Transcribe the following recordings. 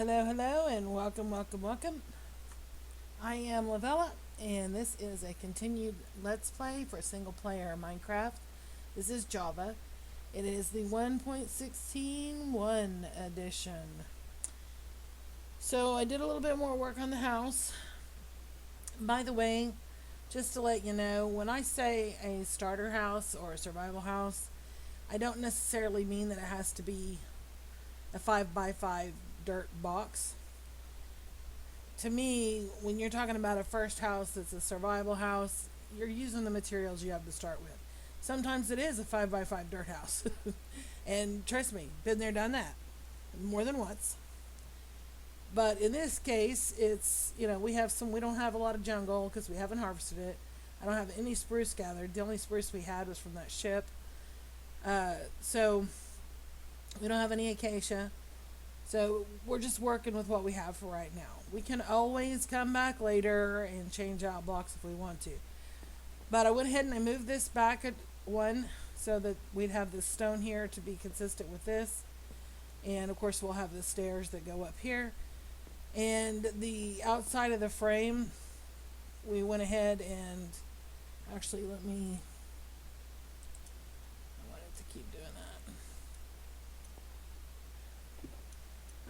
hello, and welcome. I am Lavella, and this is a continued Let's Play for single player Minecraft. This is Java. It is the 1.16.1 edition. So I did a little bit more work on the house. By the way, just to let you know, when I say a starter house or a survival house, I don't necessarily mean that it has to be a 5x5 dirt box. To me, when you're talking about a first house that's a survival house, you're using the materials you have to start with. Sometimes it is a 5x5 dirt house. And trust me, been there, done that more than once. But in this case, it's, we don't have a lot of jungle because we haven't harvested it. I don't have any spruce gathered. The only spruce we had was from that ship. So we don't have any acacia. So we're just working with what we have for right now. We can always come back later and change out blocks if we want to. But I went ahead and I moved this back at one so that we'd have this stone here to be consistent with this. And of course we'll have the stairs that go up here. And the outside of the frame, we went ahead and actually I wanted to keep doing that.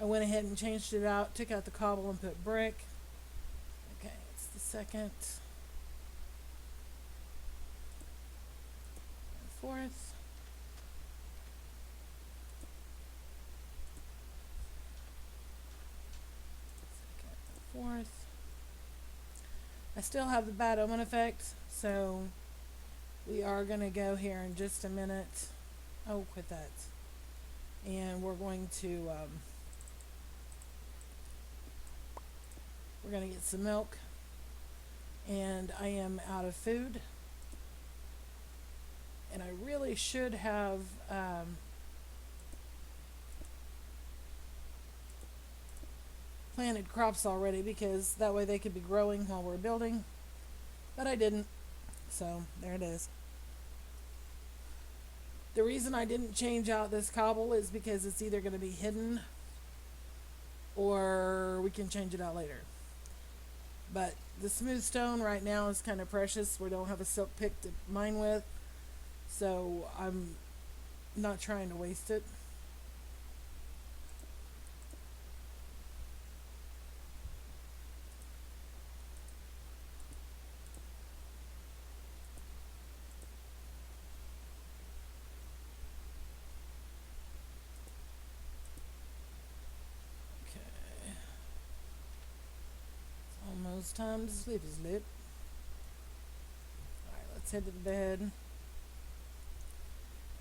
I went ahead and changed it out, took out the cobble and put brick. Okay, it's the second, fourth. Fourth. I still have the bad omen effect, so we are going to go here in just a minute. Oh, quit that. And we're going to get some milk. And I am out of food. And I really should have planted crops already, because that way they could be growing while we're building, but I didn't, so there it is. The reason I didn't change out this cobble is because it's either going to be hidden or we can change it out later. But the smooth stone right now is kind of precious. We don't have a silk pick to mine with, so I'm not trying to waste it. Almost time to sleep, isn't it? Alright, let's head to the bed.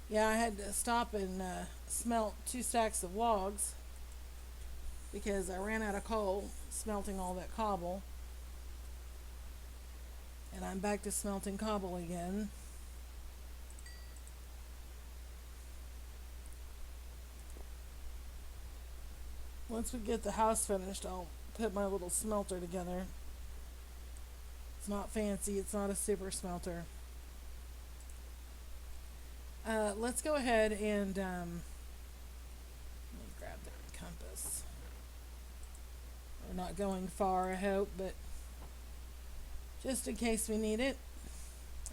Yeah, I had to stop and smelt 2 stacks of logs because I ran out of coal smelting all that cobble. And I'm back to smelting cobble again. Once we get the house finished, I'll put my little smelter together. It's not fancy, it's not a super smelter. Let's go ahead and let me grab the compass. We're not going far, I hope, but just in case we need it.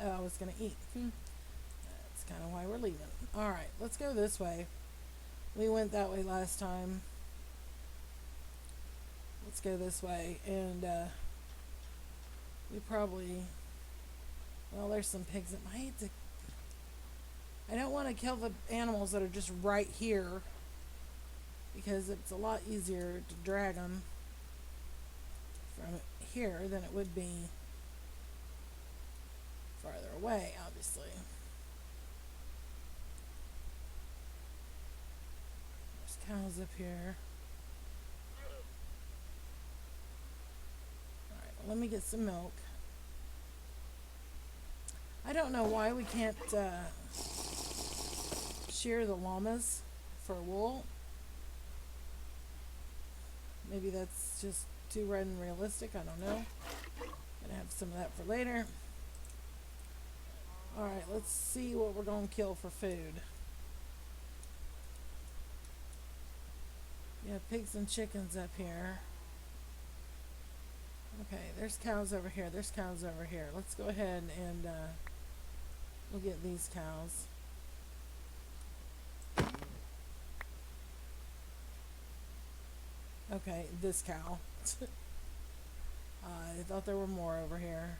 Oh, I was going to eat. That's kind of why we're leaving. Alright, let's go this way. We went that way last time. Let's go this way, and we probably, well, there's some pigs that might. I don't want to kill the animals that are just right here, because it's a lot easier to drag them from here than it would be farther away, obviously. There's cows up here. Let me get some milk. I don't know why we can't shear the llamas for wool. Maybe that's just too red and realistic. I don't know. Gonna have some of that for later. Alright, let's see what we're gonna kill for food. Yeah, pigs and chickens up here. Okay, there's cows over here. There's cows over here. Let's go ahead and we'll get these cows. Okay, this cow. I thought there were more over here.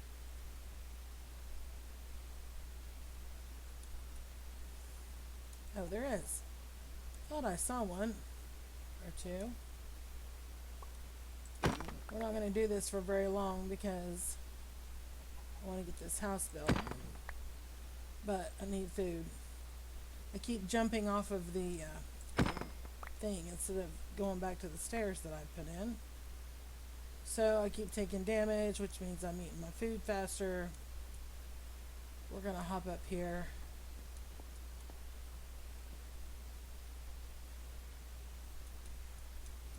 Oh, there is. Thought I saw one or two. We're not going to do this for very long because I want to get this house built. But I need food. I keep jumping off of the thing instead of going back to the stairs that I put in. So I keep taking damage, which means I'm eating my food faster. We're going to hop up here.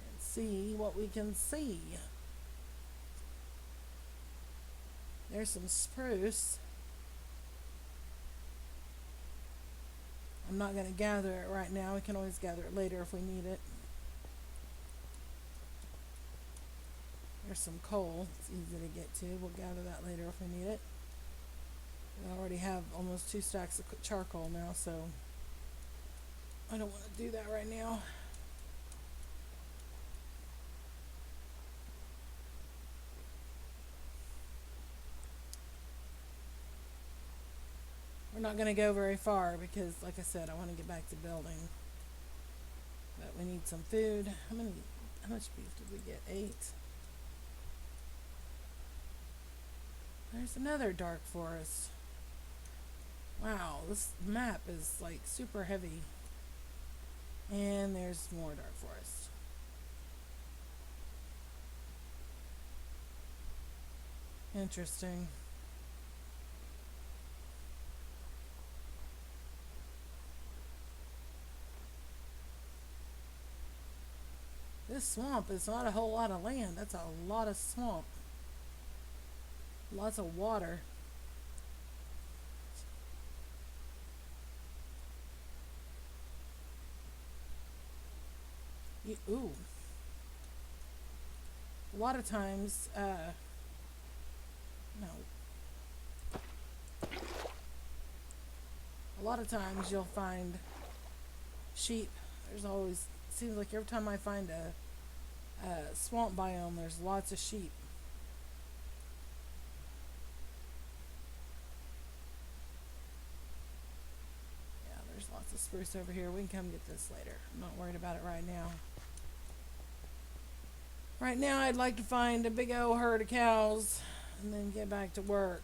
And see what we can see. There's some spruce. I'm not going to gather it right now. We can always gather it later if we need it. There's some coal. It's easy to get to. We'll gather that later if we need it. I already have almost 2 stacks of charcoal now, so I don't want to do that right now. We're not going to go very far because, like I said, I want to get back to building. But we need some food. How much beef did we get? 8. There's another dark forest. Wow, this map is like super heavy. And there's more dark forest. Interesting. This swamp is not a whole lot of land. That's a lot of swamp. Lots of water. Ooh. A lot of times, no. A lot of times you'll find sheep. There's always, seems like every time I find a swamp biome, there's lots of sheep. Yeah, there's lots of spruce over here. We can come get this later. I'm not worried about it right now. Right now, I'd like to find a big old herd of cows and then get back to work.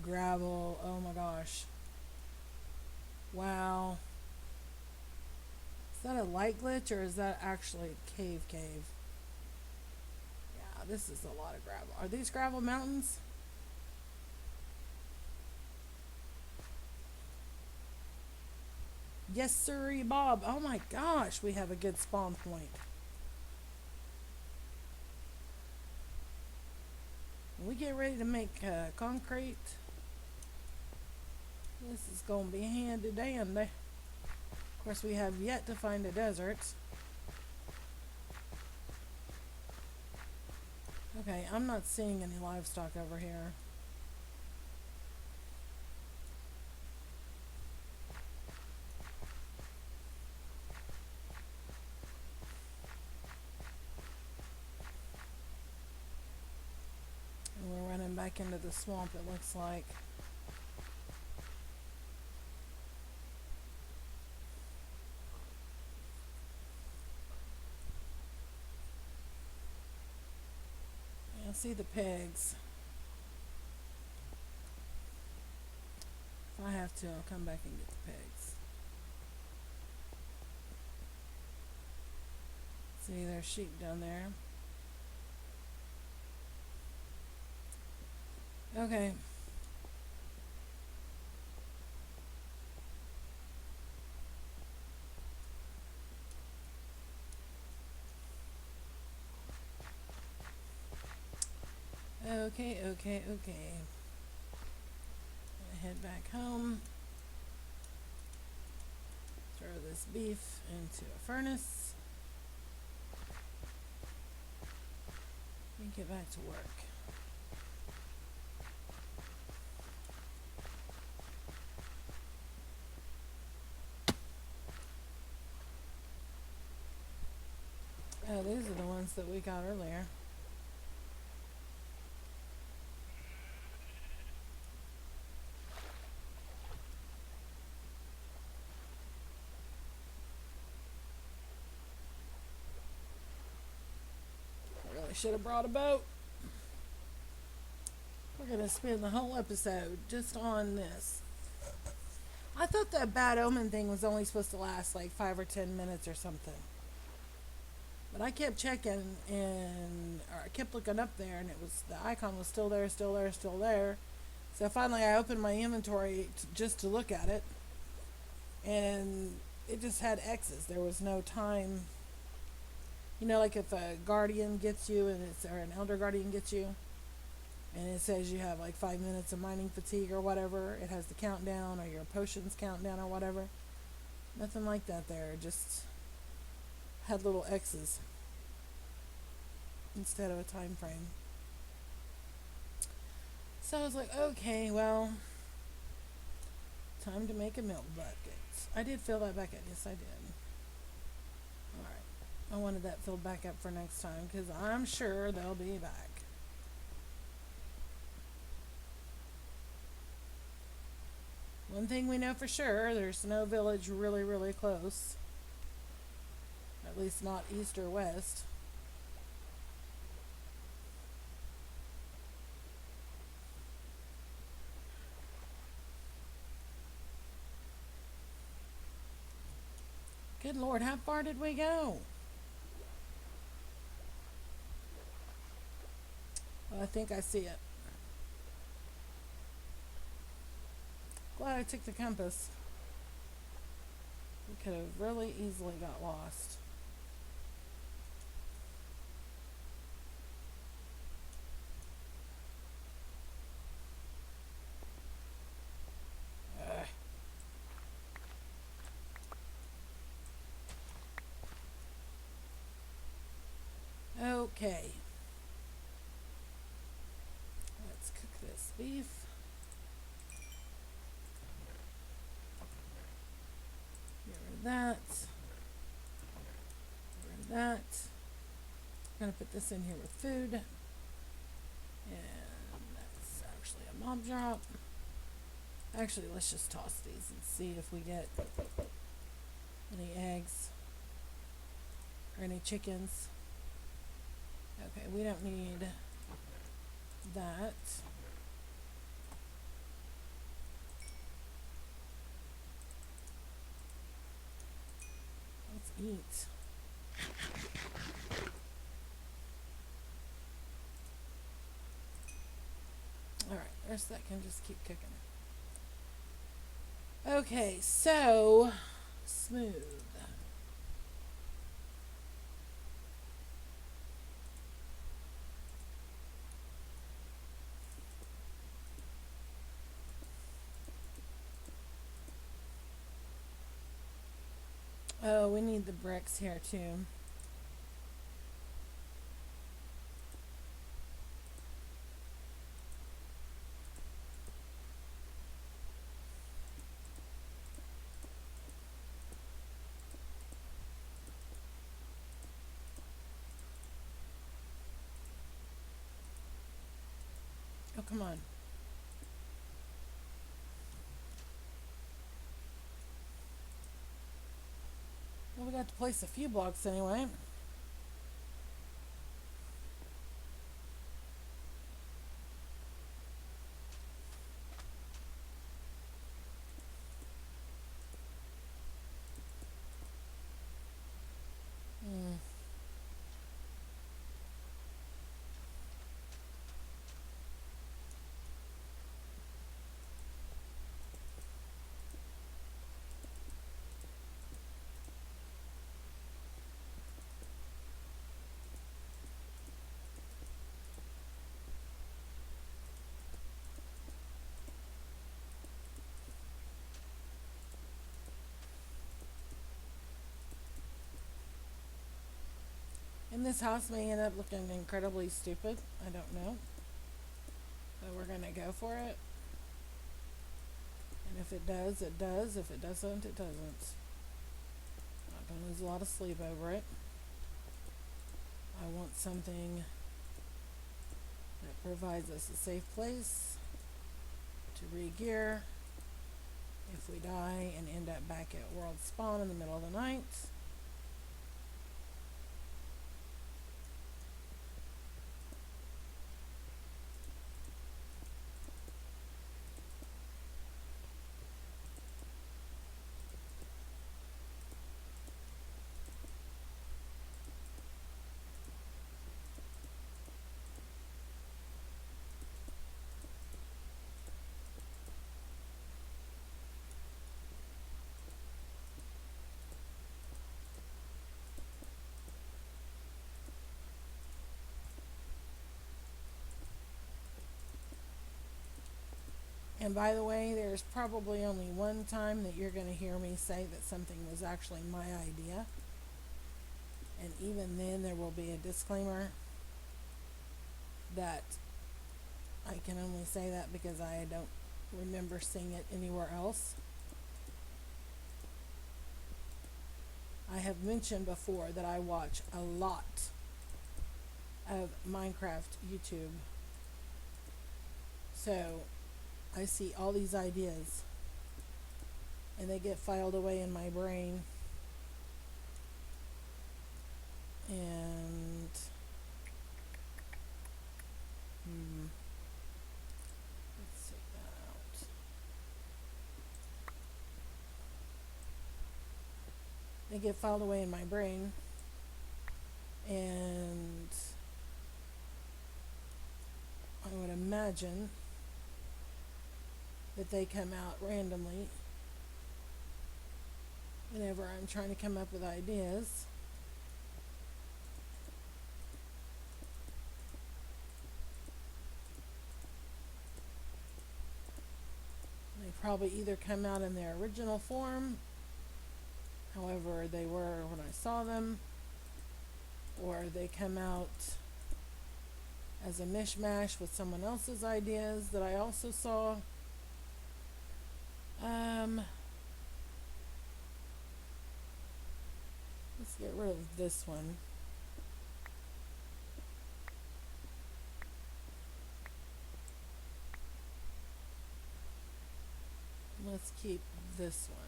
Gravel. Oh my gosh. Wow. Is that a light glitch or is that actually cave? Yeah, this is a lot of gravel. Are these gravel mountains? Yes, sirree, Bob. Oh my gosh, we have a good spawn point. When we get ready to make concrete, this is going to be handy dandy. Of course, we have yet to find a desert. Okay, I'm not seeing any livestock over here. And we're running back into the swamp, it looks like. I see the pigs. If I have to, I'll come back and get the pigs. See, there's sheep down there. Okay. Okay. Head back home. Throw this beef into a furnace. And get back to work. Oh, these are the ones that we got earlier. I really should have brought a boat. We're going to spend the whole episode just on this. I thought that bad omen thing was only supposed to last like 5 or 10 minutes or something. But I kept checking or I kept looking up there and the icon was still there. So finally I opened my inventory just to look at it. And it just had X's. There was no time. You know, like if a guardian gets you or an elder guardian gets you, and it says you have like 5 minutes of mining fatigue or whatever, it has the countdown or your potions countdown or whatever. Nothing like that there. Just had little X's instead of a time frame. So I was like, okay, well, time to make a milk bucket. I did fill that back up. Yes, I did. Alright. I wanted that filled back up for next time because I'm sure they'll be back. One thing we know for sure, there's no village really, really close. At least not east or west. Good Lord, how far did we go? Well, I think I see it. Glad I took the compass. We could have really easily got lost. Okay. Let's cook this beef. Get rid of that. Get rid of that. I'm going to put this in here with food. And that's actually a mob drop. Actually, let's just toss these and see if we get any eggs or any chickens. Okay, we don't need that. Let's eat. Alright, the rest of that can just keep cooking. Okay, so smooth. Oh, we need the bricks here too. Oh, come on. Well, we got to place a few blocks anyway. this house may end up looking incredibly stupid. I don't know. But we're going to go for it. And if it does, it does. If it doesn't, it doesn't. Not going to lose a lot of sleep over it. I want something that provides us a safe place to re-gear if we die and end up back at world spawn in the middle of the night. And by the way, there's probably only one time that you're going to hear me say that something was actually my idea. And even then, there will be a disclaimer that I can only say that because I don't remember seeing it anywhere else. I have mentioned before that I watch a lot of Minecraft YouTube. So I see all these ideas and they get filed away in my brain, and let's take that out. They get filed away in my brain, and I would imagine that they come out randomly whenever I'm trying to come up with ideas. They probably either come out in their original form, however they were when I saw them, or they come out as a mishmash with someone else's ideas that I also saw. Let's get rid of this one. Let's keep this one.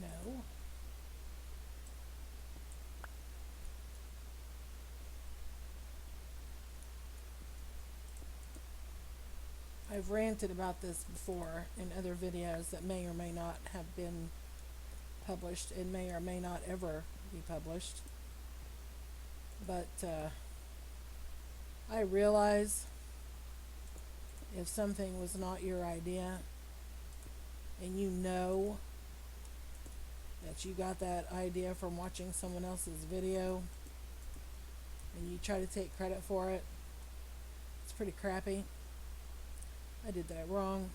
No. I've ranted about this before in other videos that may or may not have been published and may or may not ever be published. But I realize if something was not your idea and you know that you got that idea from watching someone else's video and you try to take credit for it, it's pretty crappy. I did that wrong.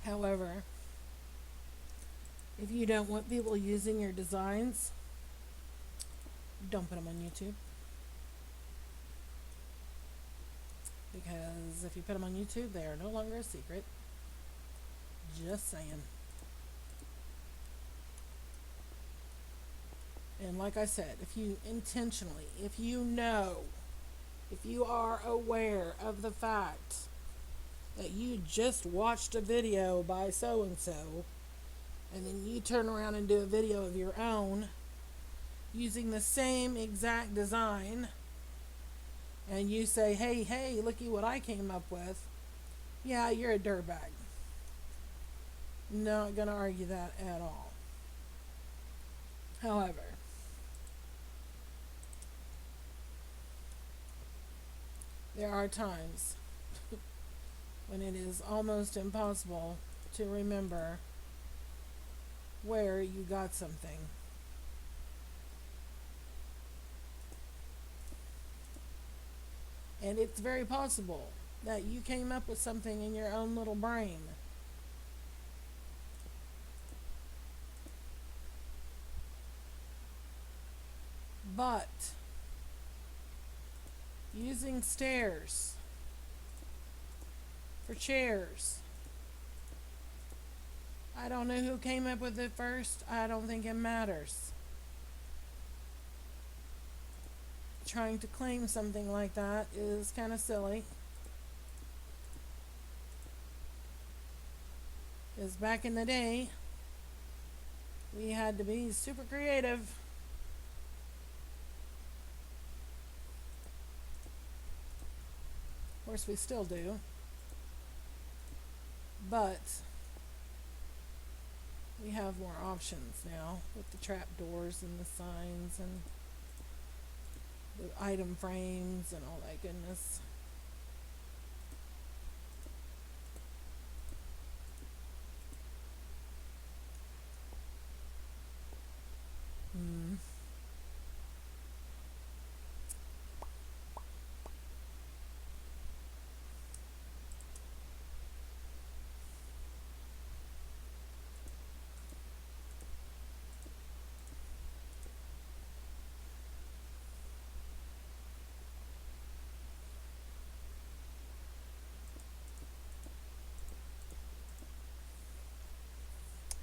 However, if you don't want people using your designs, don't put them on YouTube. Because if you put them on YouTube, they are no longer a secret. Just saying. And like I said, if you intentionally, if you know, if you are aware of the fact that you just watched a video by so-and-so, and then you turn around and do a video of your own using the same exact design, and you say, hey, looky what I came up with, yeah, you're a dirtbag. Not gonna argue that at all. However, there are times when it is almost impossible to remember where you got something. And it's very possible that you came up with something in your own little brain. But using stairs for chairs, I don't know who came up with it first. I don't think it matters. Trying to claim something like that is kind of silly. Because back in the day, we had to be super creative. Of course, we still do. But we have more options now with the trap doors and the signs and the item frames and all that goodness. Hmm.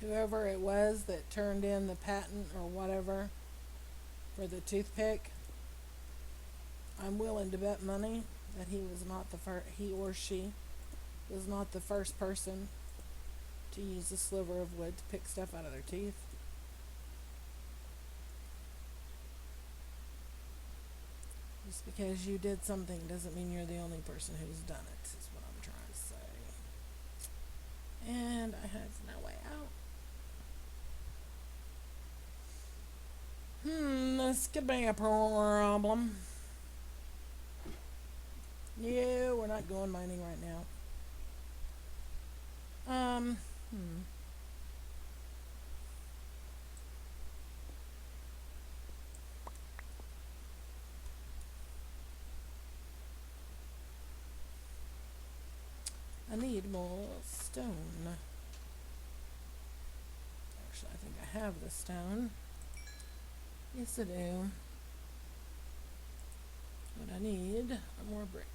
Whoever it was that turned in the patent or whatever for the toothpick, I'm willing to bet money that he was not the first, he or she was not the first person to use a sliver of wood to pick stuff out of their teeth. Just because you did something doesn't mean you're the only person who's done it, is what I'm trying to say. And I have no way out. This could be a problem. Yeah, we're not going mining right now. Um, hmm. I need more stone. Actually, I think I have the stone. Yes, I do. What I need are more bricks.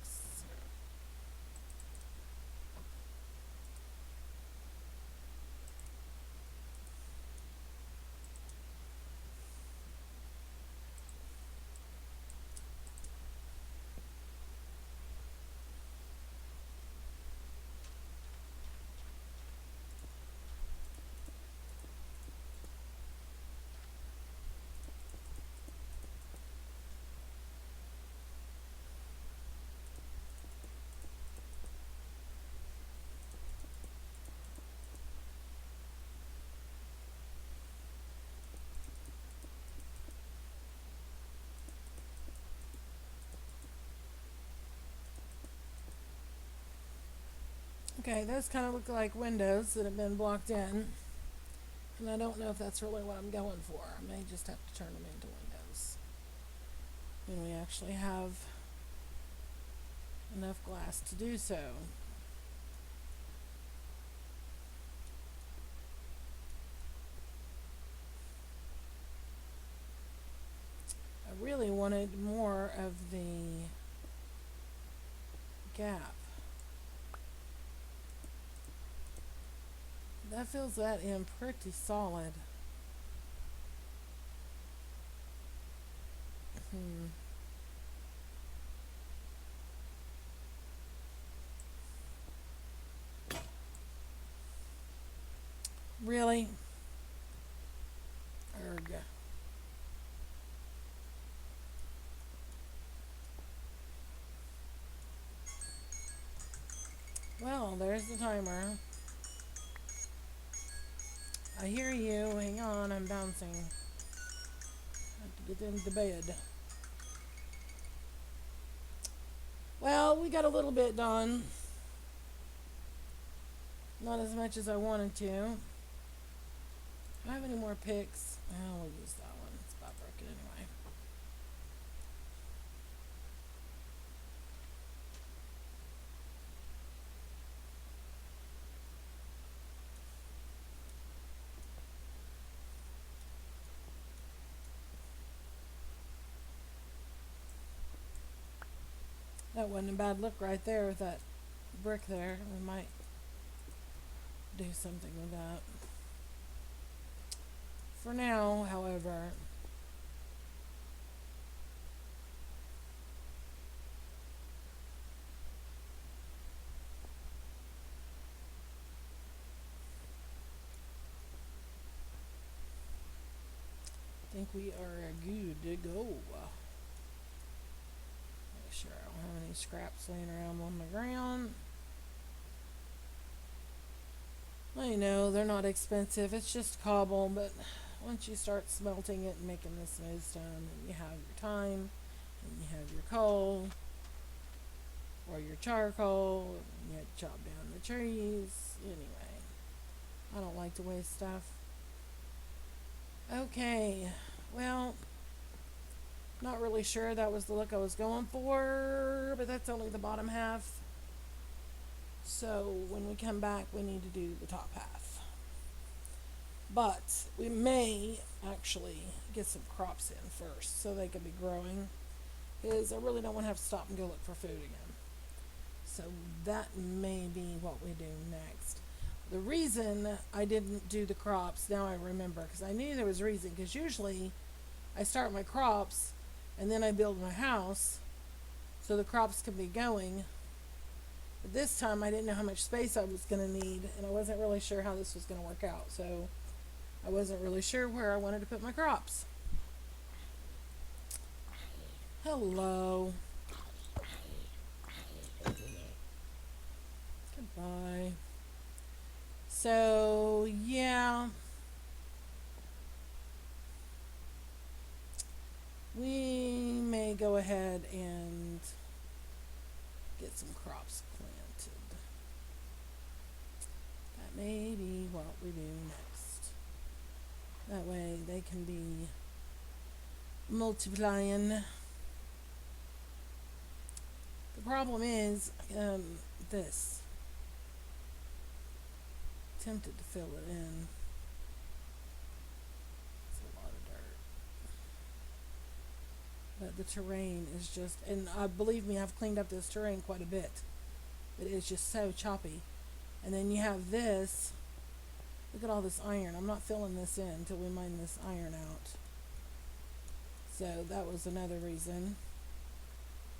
Okay, those kind of look like windows that have been blocked in. And I don't know if that's really what I'm going for. I may just have to turn them into windows when we actually have enough glass to do so. I really wanted more of the gap. That fills that in pretty solid. Hmm. Really? Erg. Well, there's the timer. I hear you. Hang on, I'm bouncing. get into bed. Well, we got a little bit done. Not as much as I wanted to. Do I have any more picks? Oh, we'll use that one. It's about broken anyway. That wasn't a bad look right there with that brick there. We might do something with that. For now, however, I think we are good to go. Make sure I don't have any scraps laying around on the ground. I know they're not expensive, it's just cobble, but once you start smelting it and making the smooth stone, and you have your time, and you have your coal, or your charcoal, and you chop down the trees. Anyway, I don't like to waste stuff. Okay, well, not really sure that was the look I was going for, but that's only the bottom half. So when we come back, we need to do the top half. But we may actually get some crops in first so they can be growing, because I really don't want to have to stop and go look for food again. So that may be what we do next. The reason I didn't do the crops, now I remember, because I knew there was a reason, because usually I start my crops and then I build my house so the crops can be going. But this time I didn't know how much space I was going to need, and I wasn't really sure how this was going to work out. So I wasn't really sure where I wanted to put my crops. Hello. Goodbye. So, yeah. We may go ahead and get some crops planted. That may be what we do next. That way they can be multiplying. The problem is this. Tempted to fill it in. It's a lot of dirt. But the terrain is just, and believe me, I've cleaned up this terrain quite a bit. But it's just so choppy. And then you have this. Look at all this iron. I'm not filling this in until we mine this iron out. So that was another reason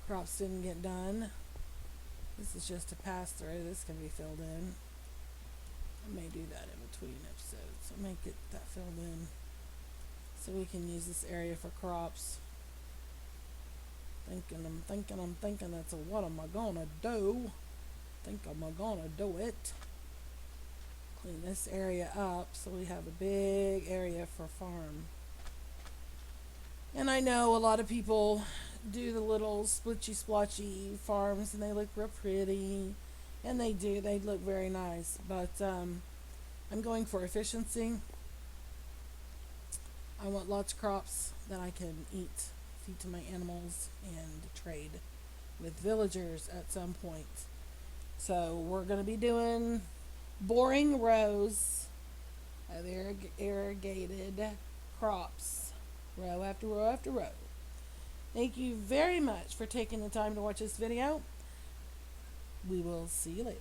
crops didn't get done. This is just a pass through. This can be filled in. I may do that in between episodes. I may get that filled in so we can use this area for crops. I'm thinking that's what am I gonna do? Think am I gonna do it? Clean this area up so we have a big area for farm. And I know a lot of people do the little splitchy splotchy farms and they look real pretty, and they do, they look very nice, but I'm going for efficiency. I want lots of crops that I can eat, feed to my animals, and trade with villagers at some point. So we're going to be doing boring rows of irrigated crops, row after row after row. Thank you very much for taking the time to watch this video. We will see you later.